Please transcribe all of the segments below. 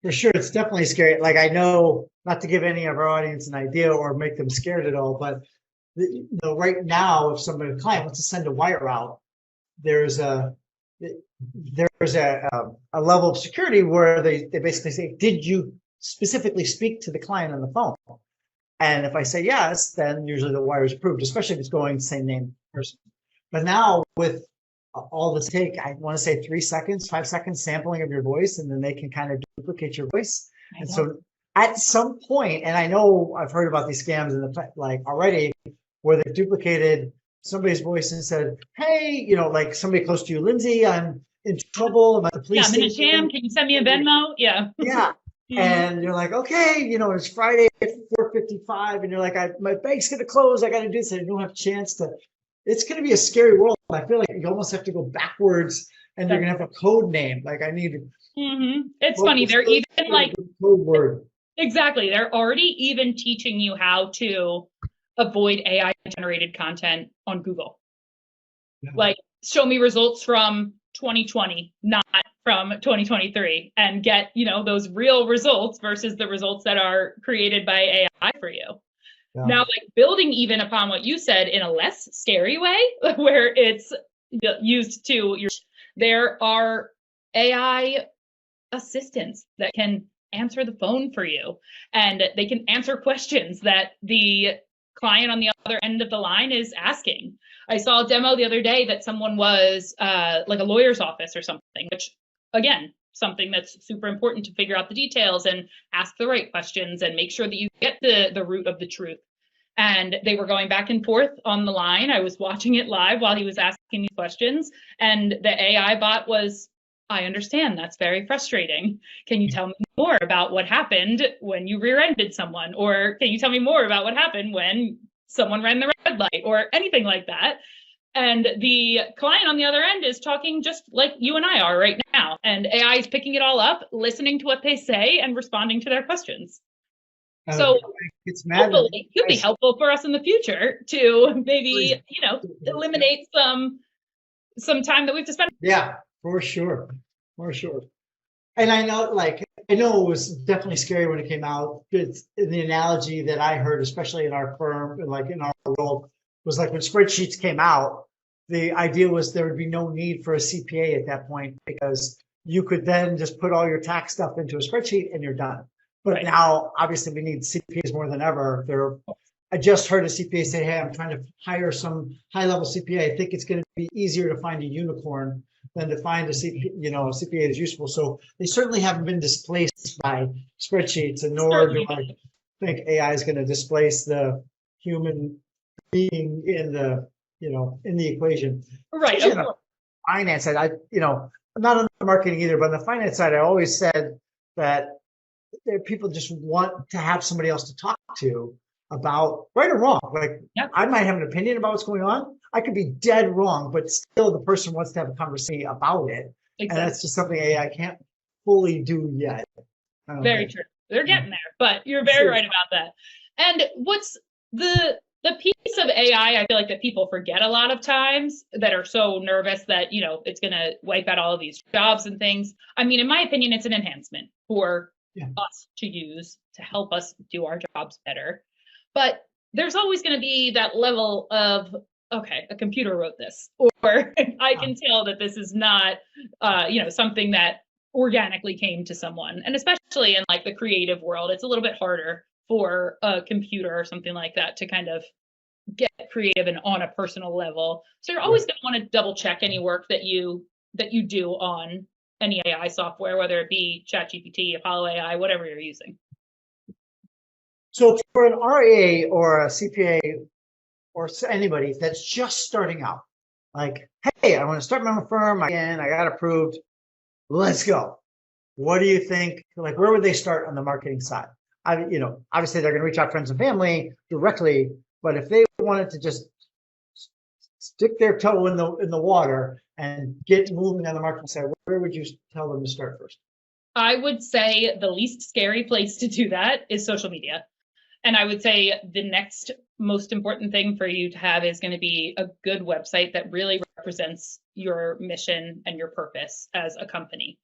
For sure, it's definitely scary. Like I know, not to give any of our audience an idea or make them scared at all, but right now, if somebody, a client wants to send a wire out, there's a there's a level of security where they basically say, did you specifically speak to the client on the phone? And if I say yes, then usually the wire is approved, especially if it's going the same name person. But now with all this take, I want to say 3 seconds, 5 seconds sampling of your voice, and then they can kind of duplicate your voice. And so at some point, and I know I've heard about these scams in the like already, where they've duplicated somebody's voice and said, hey, like somebody close to you, Lindsay, I'm in trouble. I'm at the police I'm in a station. jam. Can you send me a Venmo? Yeah. Yeah. And you're like, okay, it's Friday at 4:55, and you're like, my bank's gonna close. I got to do this. I don't have a chance to. It's gonna be a scary world. I feel like you almost have to go backwards, and you're gonna have a code name. Like I need. It's funny. They're even like code word. Exactly. They're already even teaching you how to avoid AI generated content on Google. Yeah. Like, show me results from 2020, not from 2023, and get, those real results versus the results that are created by AI for you. Yeah. Now, like building even upon what you said in a less scary way, where it's used to there are AI assistants that can answer the phone for you, and they can answer questions that the client on the other end of the line is asking. I saw a demo the other day that someone was like a lawyer's office or something, which again, something that's super important to figure out the details and ask the right questions and make sure that you get the root of the truth. And they were going back and forth on the line. I was watching it live while he was asking these questions, and the AI bot was, I understand, that's very frustrating. Can you tell me more about what happened when you rear-ended someone? Or can you tell me more about what happened when someone ran the red light, or anything like that? And the client on the other end is talking just like you and I are right now. And AI is picking it all up, listening to what they say, and responding to their questions. So it's hopefully it could be helpful for us in the future to maybe, eliminate some time that we have to spend. Yeah, for sure. For sure. And I know it was definitely scary when it came out. It's the analogy that I heard, especially in our firm and like in our world, was like when spreadsheets came out, the idea was there would be no need for a CPA at that point, because you could then just put all your tax stuff into a spreadsheet and you're done. But right. Now, obviously, we need CPAs more than ever. I just heard a CPA say, hey, I'm trying to hire some high-level CPA. I think it's going to be easier to find a unicorn than to find a CPA, a CPA is useful. So they certainly haven't been displaced by spreadsheets, and nor do I think AI is going to displace the human being in the, in the equation. Right. On the finance side, I'm not on the marketing either, but on the finance side, I always said that people just want to have somebody else to talk to about right or wrong. Like, yep. I might have an opinion about what's going on. I could be dead wrong, but still the person wants to have a conversation about it. Exactly. And that's just something AI can't fully do yet. Very true. They're getting there, but you're very right about that. And what's the piece of AI I feel like that people forget a lot of times, that are so nervous that, it's going to wipe out all of these jobs and things. I mean, in my opinion, it's an enhancement for us to use to help us do our jobs better. But there's always going to be that level of, okay, a computer wrote this, or I can tell that this is not, something that organically came to someone. And especially in like the creative world, it's a little bit harder for a computer or something like that to kind of get creative and on a personal level. So you're always going to want to double check any work that you do on any AI software, whether it be ChatGPT, Apollo AI, whatever you're using. So for an RA or a CPA or anybody that's just starting out, like, hey, I want to start my own firm, I got approved, let's go. What do you think? Like, where would they start on the marketing side? Obviously they're going to reach out to friends and family directly, but if they wanted to just stick their toe in the water and get moving on the marketing side, where would you tell them to start first? I would say the least scary place to do that is social media. And I would say the next most important thing for you to have is going to be a good website that really represents your mission and your purpose as a company.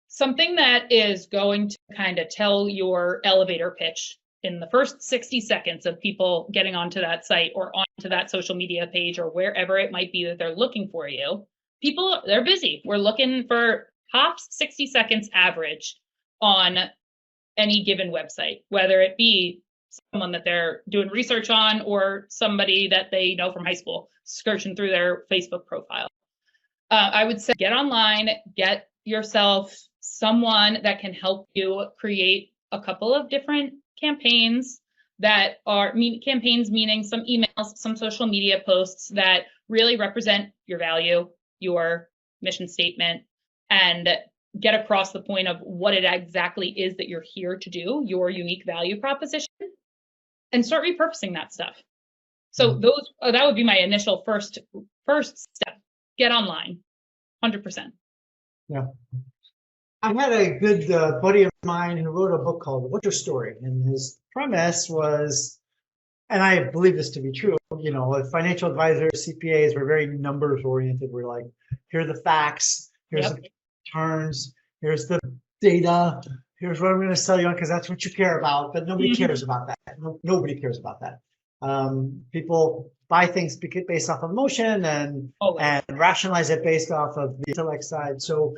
something that is going to kind of tell your elevator pitch in the first 60 seconds of people getting onto that site or onto that social media page or wherever it might be that they're looking for you. People, they're busy. We're looking for tops 60 seconds average on any given website, whether it be someone that they're doing research on or somebody that they know from high school, skirting through their Facebook profile. I would say get online, get yourself someone that can help you create a couple of different campaigns that are campaigns, meaning some emails, some social media posts that really represent your value, your mission statement, and get across the point of what it exactly is that you're here to do, your unique value proposition, and start repurposing that stuff. So that would be my initial first step. Get online, 100%. Yeah. I had a good buddy of mine who wrote a book called What's Your Story? And his premise was, and I believe this to be true, you know, financial advisors, CPAs were very numbers oriented. We're like, here are the facts, here's the returns, here's the data, here's what I'm going to sell you on because that's what you care about. But nobody cares about that. Nobody cares about that. People buy things based off of emotion and rationalize it based off of the intellect side. So